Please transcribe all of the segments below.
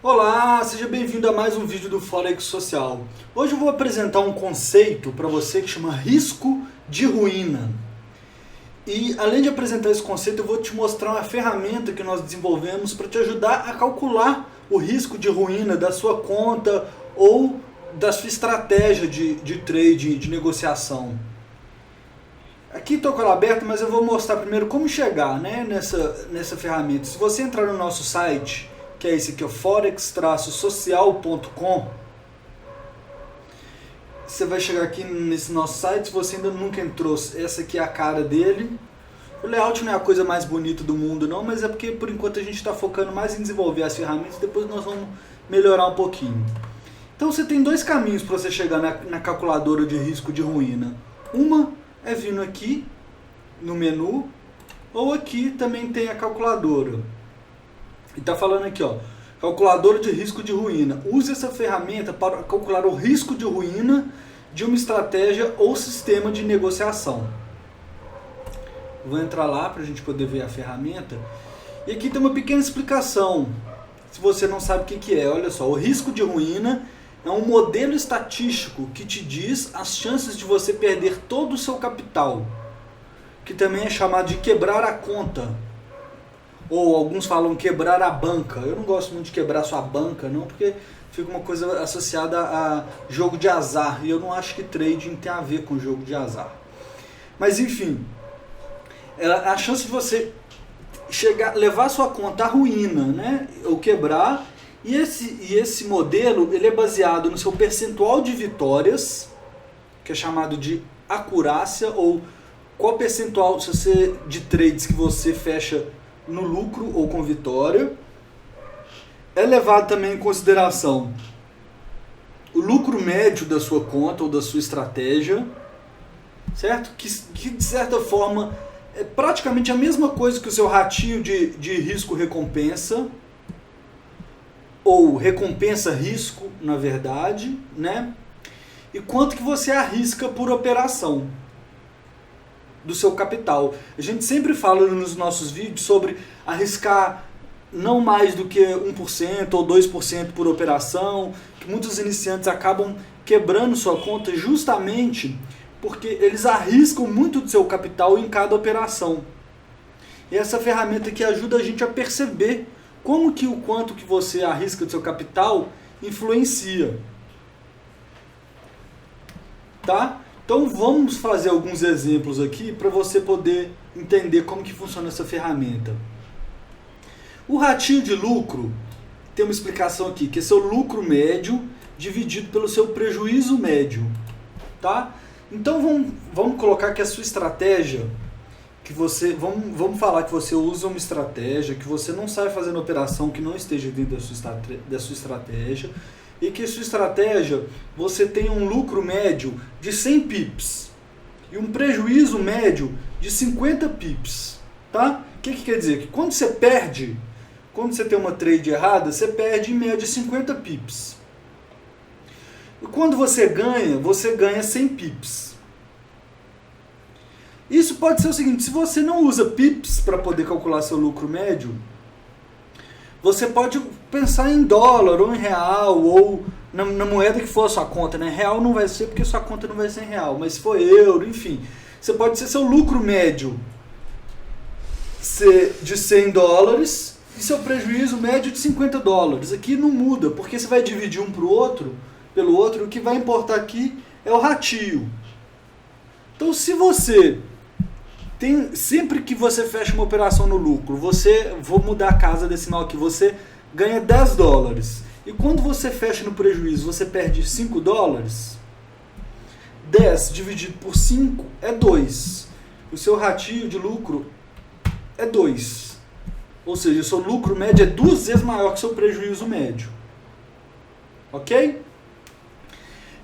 Olá, seja bem-vindo a mais um vídeo do Forex Social. Hoje eu vou apresentar um conceito para você que chama risco de ruína. E além de apresentar esse conceito, eu vou te mostrar uma ferramenta que nós desenvolvemos para te ajudar a calcular o risco de ruína da sua conta ou da sua estratégia de trade, de negociação. Aqui estou com ela aberta, mas eu vou mostrar primeiro como chegar, nessa ferramenta. Se você entrar no nosso site, que é esse aqui, forex-social.com, você vai chegar aqui nesse nosso site. Se você ainda nunca entrou, essa aqui é a cara dele. O layout não é a coisa mais bonita do mundo não, mas é porque por enquanto a gente está focando mais em desenvolver as ferramentas, depois nós vamos melhorar um pouquinho. Então você tem dois caminhos para você chegar na calculadora de risco de ruína. Uma é vindo aqui no menu, ou aqui também tem a calculadora. E está falando aqui, ó, calculadora de risco de ruína. Use essa ferramenta para calcular o risco de ruína de uma estratégia ou sistema de negociação. Vou entrar lá para a gente poder ver a ferramenta. E aqui tem uma pequena explicação, se você não sabe o que é. Olha só, o risco de ruína é um modelo estatístico que te diz as chances de você perder todo o seu capital, que também é chamado de quebrar a conta. Ou alguns falam quebrar a banca. Eu não gosto muito de quebrar sua banca, não, porque fica uma coisa associada a jogo de azar. E eu não acho que trading tem a ver com jogo de azar. Mas enfim, a chance de você levar sua conta à ruína, né? Ou quebrar. E esse modelo ele é baseado no seu percentual de vitórias, que é chamado de acurácia, ou qual percentual de trades que você fecha no lucro ou com vitória. É levado também em consideração o lucro médio da sua conta ou da sua estratégia, certo? Que de certa forma é praticamente a mesma coisa que o seu ratinho de risco-recompensa, ou recompensa-risco, na verdade, né? E quanto que você arrisca por operação do seu capital. A gente sempre fala nos nossos vídeos sobre arriscar não mais do que 1% ou 2% por operação, que muitos iniciantes acabam quebrando sua conta justamente porque eles arriscam muito do seu capital em cada operação. E essa ferramenta aqui ajuda a gente a perceber como que o quanto que você arrisca do seu capital influencia. Tá? Então vamos fazer alguns exemplos aqui para você poder entender como que funciona essa ferramenta. O ratinho de lucro tem uma explicação aqui, que é seu lucro médio dividido pelo seu prejuízo médio. Tá? Então vamos colocar que a sua estratégia, vamos falar que você usa uma estratégia, que você não sai fazendo operação que não esteja dentro da sua estratégia, e que a sua estratégia você tem um lucro médio de 100 pips e um prejuízo médio de 50 pips. Tá? O que quer dizer? Que quando você tem uma trade errada, você perde em média 50 pips. E quando você ganha 100 pips. Isso pode ser o seguinte: se você não usa pips para poder calcular seu lucro médio, você pode pensar em dólar ou em real ou na moeda que for a sua conta, né? Real não vai ser porque sua conta não vai ser em real, mas se for euro, enfim, você pode ser seu lucro médio de 100 dólares e seu prejuízo médio de 50 dólares. Aqui não muda, porque você vai dividir um pelo outro, o que vai importar aqui é o ratio. Então, se você sempre que você fecha uma operação no lucro, vou mudar a casa decimal aqui, você ganha 10 dólares. E quando você fecha no prejuízo, você perde 5 dólares. 10 dividido por 5 é 2. O seu ratio de lucro é 2. Ou seja, o seu lucro médio é 2 vezes maior que o seu prejuízo médio. Ok?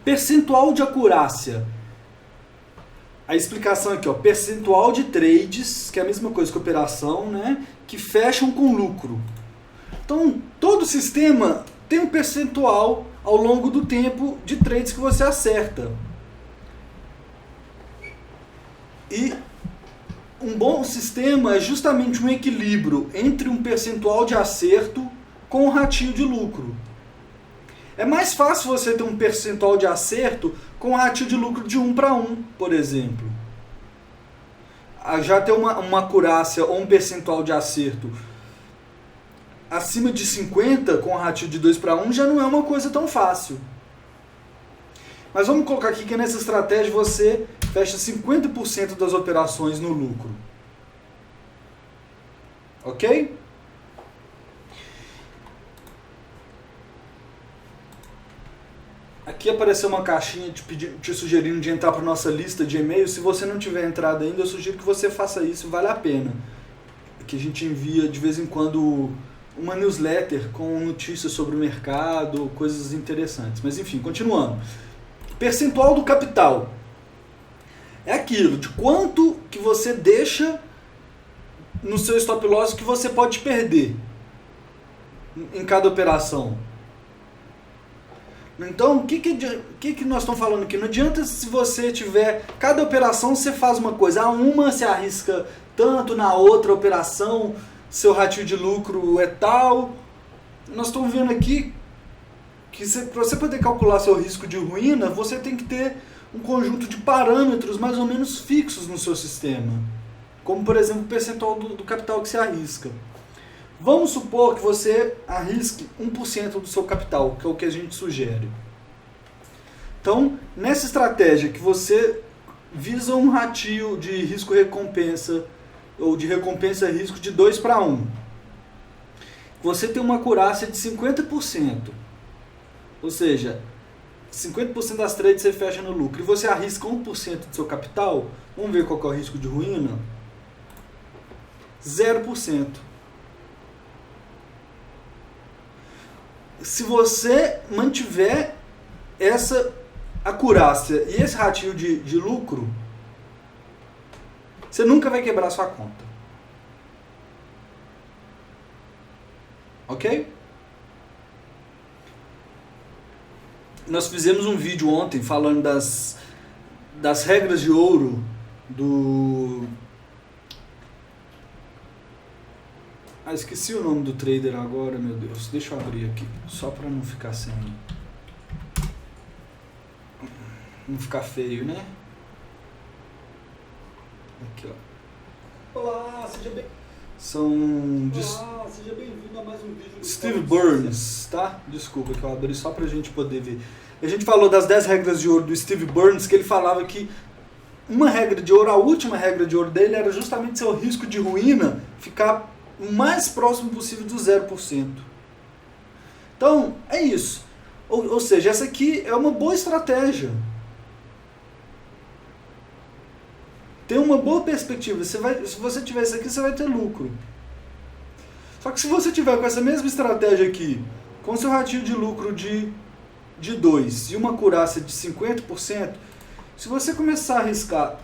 Percentual de acurácia. A explicação aqui, ó, percentual de trades, que é a mesma coisa que operação, né, que fecham com lucro. Então, todo sistema tem um percentual ao longo do tempo de trades que você acerta. E um bom sistema é justamente um equilíbrio entre um percentual de acerto com o ratio de lucro. É mais fácil você ter um percentual de acerto com o ratio de lucro de 1 para 1, por exemplo. Já ter uma acurácia ou um percentual de acerto acima de 50 com o ratio de 2 para 1 já não é uma coisa tão fácil. Mas vamos colocar aqui que nessa estratégia você fecha 50% das operações no lucro. Ok? Aqui apareceu uma caixinha te sugerindo de entrar para a nossa lista de e-mails. Se você não tiver entrado ainda, eu sugiro que você faça isso, vale a pena. Que a gente envia de vez em quando uma newsletter com notícias sobre o mercado, coisas interessantes. Mas enfim, continuando. Percentual do capital. É aquilo, de quanto que você deixa no seu stop loss que você pode perder em cada operação. Então, o que nós estamos falando aqui? Não adianta se você tiver... Cada operação você faz uma coisa. Uma você arrisca tanto, na outra operação seu ratio de lucro é tal. Nós estamos vendo aqui que para você poder calcular seu risco de ruína, você tem que ter um conjunto de parâmetros mais ou menos fixos no seu sistema. Como, por exemplo, o percentual do capital que você arrisca. Vamos supor que você arrisque 1% do seu capital, que é o que a gente sugere. Então, nessa estratégia que você visa um ratio de risco-recompensa, ou de recompensa-risco de 2 para 1, você tem uma acurácia de 50%. Ou seja, 50% das trades você fecha no lucro. E você arrisca 1% do seu capital, vamos ver qual que é o risco de ruína? 0%. Se você mantiver essa acurácia e esse ratio de lucro, você nunca vai quebrar sua conta. Ok? Nós fizemos um vídeo ontem falando das regras de ouro do... esqueci o nome do trader agora, meu Deus. Deixa eu abrir aqui, só para não ficar sem... não ficar feio, né? Aqui, ó. Olá, seja bem... Olá, seja bem-vindo a mais um vídeo do Steve Burns, tá? Desculpa que eu abri só pra gente poder ver. A gente falou das 10 regras de ouro do Steve Burns, que ele falava que uma regra de ouro, a última regra de ouro dele era justamente seu risco de ruína ficar o mais próximo possível do 0%. Então, é isso. Ou seja, essa aqui é uma boa estratégia. Tem uma boa perspectiva. Se você tiver isso aqui, você vai ter lucro. Só que se você tiver com essa mesma estratégia aqui, com seu ratio de lucro de 2 e uma acurácia de 50%, se você começar a arriscar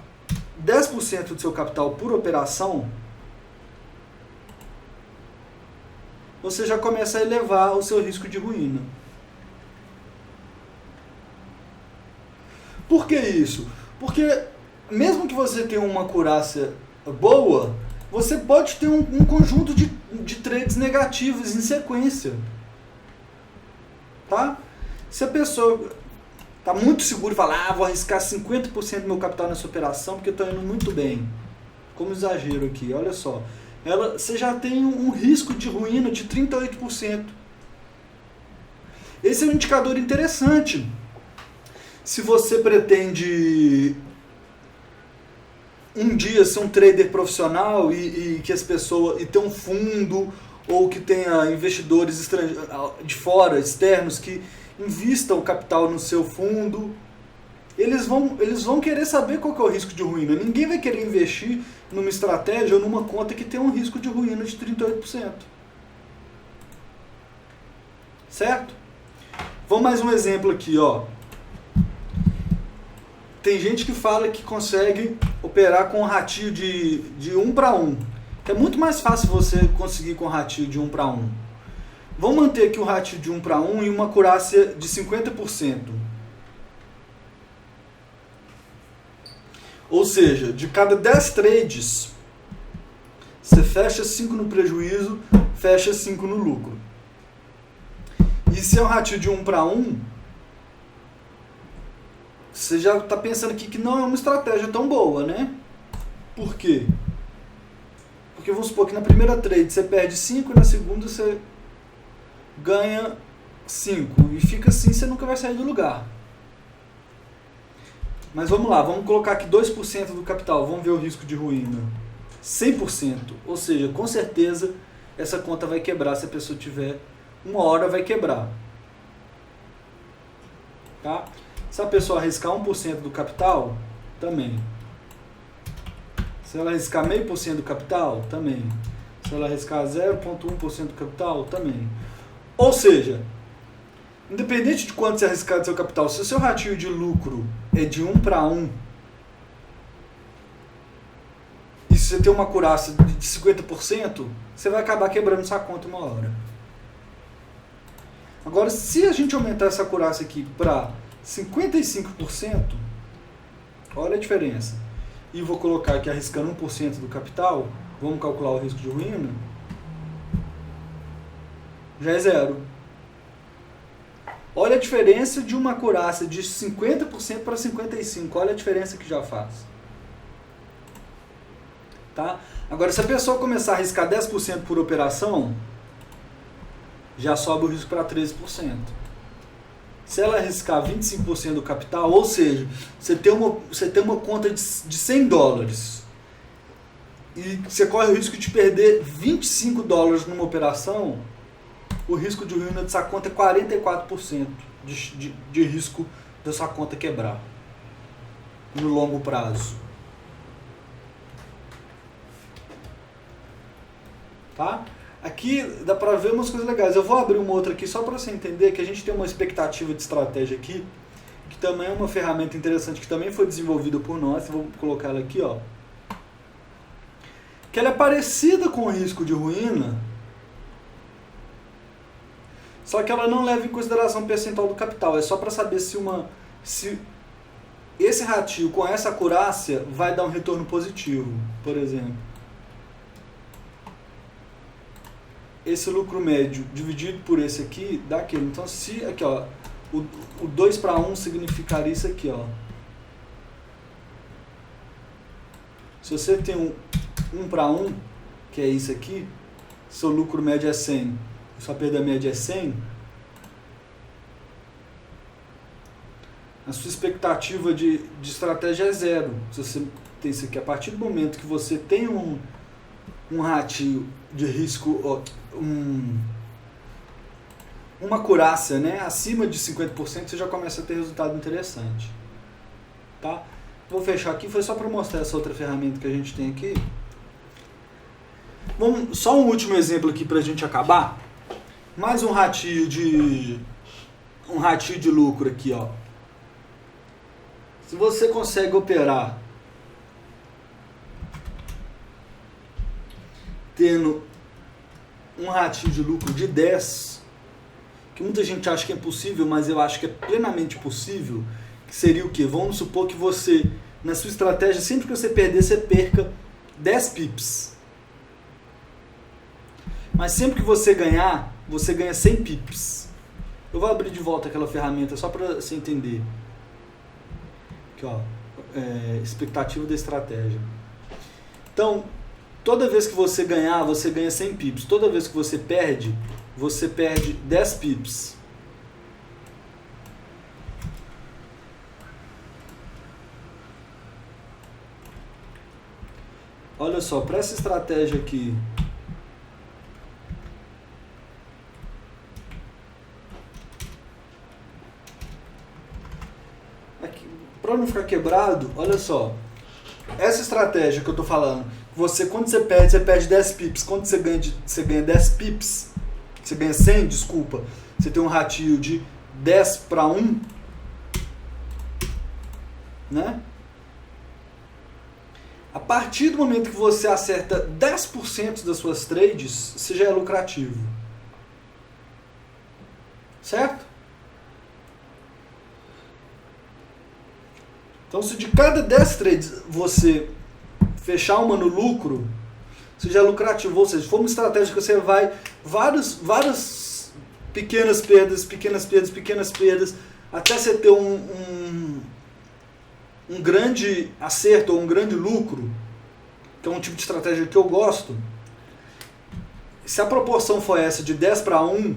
10% do seu capital por operação, você já começa a elevar o seu risco de ruína. Por que isso? Porque mesmo que você tenha uma acurácia boa, você pode ter um conjunto de trades negativos em sequência. Tá? Se a pessoa está muito segura e fala, vou arriscar 50% do meu capital nessa operação porque eu estou indo muito bem. Como exagero aqui, olha só. Você já tem um risco de ruína de 38%. Esse é um indicador interessante. Se você pretende um dia ser um trader profissional e que as pessoas... e ter um fundo ou que tenha investidores de fora, externos, que invistam o capital no seu fundo, eles vão querer saber qual que é o risco de ruína. Ninguém vai querer investir numa estratégia ou numa conta que tem um risco de ruína de 38%. Certo? Vamos mais um exemplo aqui, ó. Tem gente que fala que consegue operar com um ratio de 1 para 1. É muito mais fácil você conseguir com ratio de 1 para 1. Vamos manter aqui o ratio de 1 para 1 e uma acurácia de 50%. Ou seja, de cada 10 trades, você fecha 5 no prejuízo, fecha 5 no lucro. E se é um ratio de 1 para 1, você já está pensando aqui que não é uma estratégia tão boa, né? Por quê? Porque vamos supor que na primeira trade você perde 5 e na segunda você ganha 5. E fica assim, você nunca vai sair do lugar. Mas vamos lá, vamos colocar aqui 2% do capital, vamos ver o risco de ruína. 100%, ou seja, com certeza essa conta vai quebrar se a pessoa tiver uma hora, vai quebrar. Tá? Se a pessoa arriscar 1% do capital, também. Se ela arriscar 0,5% do capital, também. Se ela arriscar 0,1% do capital, também. Ou seja, independente de quanto você arriscar do seu capital, se o seu ratio de lucro é de 1 para 1, e se você tem uma acurácia de 50%, você vai acabar quebrando sua conta uma hora. Agora, se a gente aumentar essa acurácia aqui para 55%, olha a diferença. E vou colocar aqui arriscando 1% do capital, vamos calcular o risco de ruína, já é 0. Olha a diferença de uma acurácia de 50% para 55%, olha a diferença que já faz. Tá? Agora, se a pessoa começar a arriscar 10% por operação, já sobe o risco para 13%. Se ela arriscar 25% do capital, ou seja, você tem uma conta de $100 e você corre o risco de perder $25 numa operação, o risco de ruína dessa conta é 44% de risco da sua conta quebrar no longo prazo. Tá? Aqui dá pra ver umas coisas legais. Eu vou abrir uma outra aqui só para você entender que a gente tem uma expectativa de estratégia aqui, que também é uma ferramenta interessante, que também foi desenvolvida por nós. Vou colocar ela aqui, ó. Que ela é parecida com o risco de ruína, só que ela não leva em consideração o percentual do capital. É só para saber se esse ratio com essa acurácia vai dar um retorno positivo, por exemplo. Esse lucro médio dividido por esse aqui dá aquilo. Então, se aqui, ó, o 2 para 1 significaria isso aqui, ó. Se você tem um 1 para 1, que é isso aqui, seu lucro médio é 100, sua perda média é 100, a sua expectativa de estratégia é 0. Se você tem isso aqui, a partir do momento que você tem um ratio de risco, uma acurácia, né, acima de 50%, você já começa a ter resultado interessante. Tá? Vou fechar aqui, foi só para mostrar essa outra ferramenta que a gente tem aqui. Só um último exemplo aqui para a gente acabar. Mais um ratio de lucro aqui, ó. Se você consegue operar tendo um ratio de lucro de 10, que muita gente acha que é impossível, mas eu acho que é plenamente possível, que seria o quê? Vamos supor que você, na sua estratégia, sempre que você perder, você perca 10 pips. Mas sempre que você ganhar, você ganha 100 pips. Eu vou abrir de volta aquela ferramenta só para você entender. Aqui, ó, expectativa da estratégia. Então, toda vez que você ganhar, você ganha 100 pips. Toda vez que você perde 10 pips. Olha só, para essa estratégia aqui, para não ficar quebrado, olha só, essa estratégia que eu tô falando, quando você perde 10 pips, quando você ganha 10 pips, você ganha 100, desculpa, você tem um ratio de 10 para 1, né? A partir do momento que você acerta 10% das suas trades, você já é lucrativo. Certo? Então, se de cada 10 trades você fechar uma no lucro, você já é lucrativo. Ou seja, se for uma estratégia que você vai vários pequenas perdas, pequenas perdas, pequenas perdas, até você ter um grande acerto ou um grande lucro, que é um tipo de estratégia que eu gosto. Se a proporção for essa de 10:1,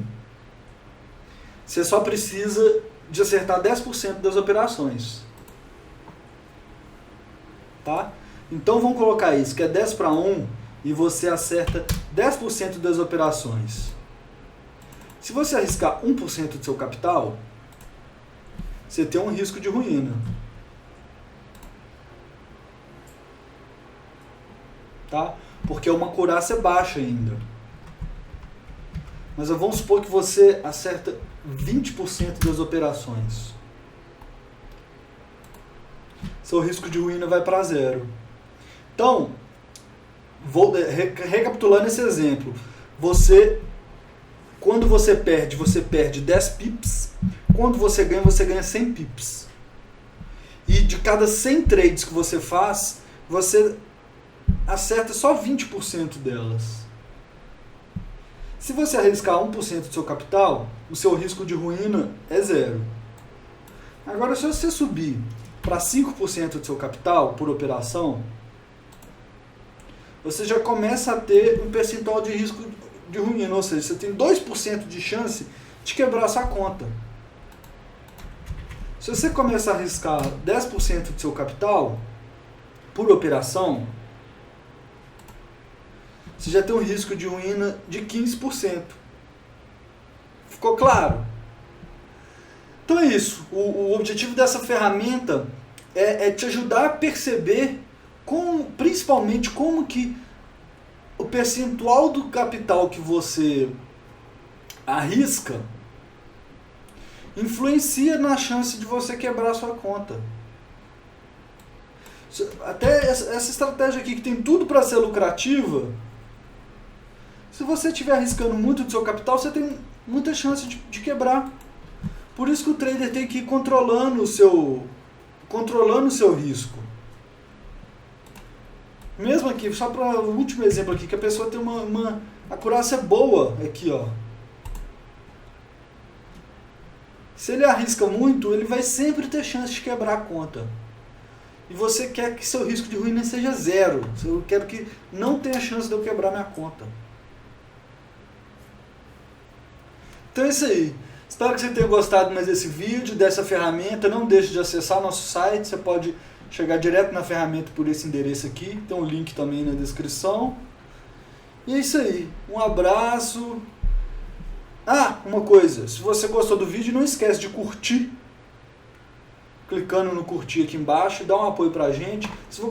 você só precisa de acertar 10% das operações. Tá? Então vamos colocar isso, que é 10:1 e você acerta 10% das operações. Se você arriscar 1% do seu capital, você tem um risco de ruína. Tá? Porque é uma acurácia baixa ainda. Mas vamos supor que você acerta 20% das operações. Seu risco de ruína vai para 0. Então, recapitulando esse exemplo, quando você perde 10 pips, quando você ganha 100 pips. E de cada 100 trades que você faz, você acerta só 20% delas. Se você arriscar 1% do seu capital, o seu risco de ruína é 0. Agora, se você subir para 5% do seu capital por operação, você já começa a ter um percentual de risco de ruína, ou seja, você tem 2% de chance de quebrar sua conta. Se você começar a arriscar 10% do seu capital por operação, você já tem um risco de ruína de 15%. Ficou claro? Então é isso. O objetivo dessa ferramenta é te ajudar a perceber principalmente como que o percentual do capital que você arrisca influencia na chance de você quebrar a sua conta. Até essa estratégia aqui que tem tudo para ser lucrativa, se você estiver arriscando muito do seu capital, você tem muita chance de quebrar. Por isso que o trader tem que ir controlando o seu risco. Mesmo aqui, só para o último exemplo aqui, que a pessoa tem uma acurácia boa aqui, ó. Se ele arrisca muito, ele vai sempre ter chance de quebrar a conta. E você quer que seu risco de ruína seja 0. Eu quero que não tenha chance de eu quebrar minha conta. Então é isso aí. Espero que você tenha gostado mais desse vídeo, dessa ferramenta. Não deixe de acessar nosso site. Você pode chegar direto na ferramenta por esse endereço aqui. Tem um link também na descrição. E é isso aí. Um abraço. Uma coisa. Se você gostou do vídeo, não esquece de curtir. Clicando no curtir aqui embaixo. Dá um apoio pra gente. Se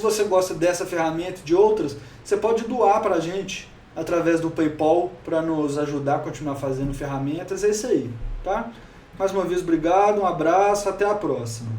você gosta dessa ferramenta e de outras, você pode doar pra gente através do PayPal para nos ajudar a continuar fazendo ferramentas. É isso aí, tá? Mais uma vez, obrigado, um abraço, até a próxima.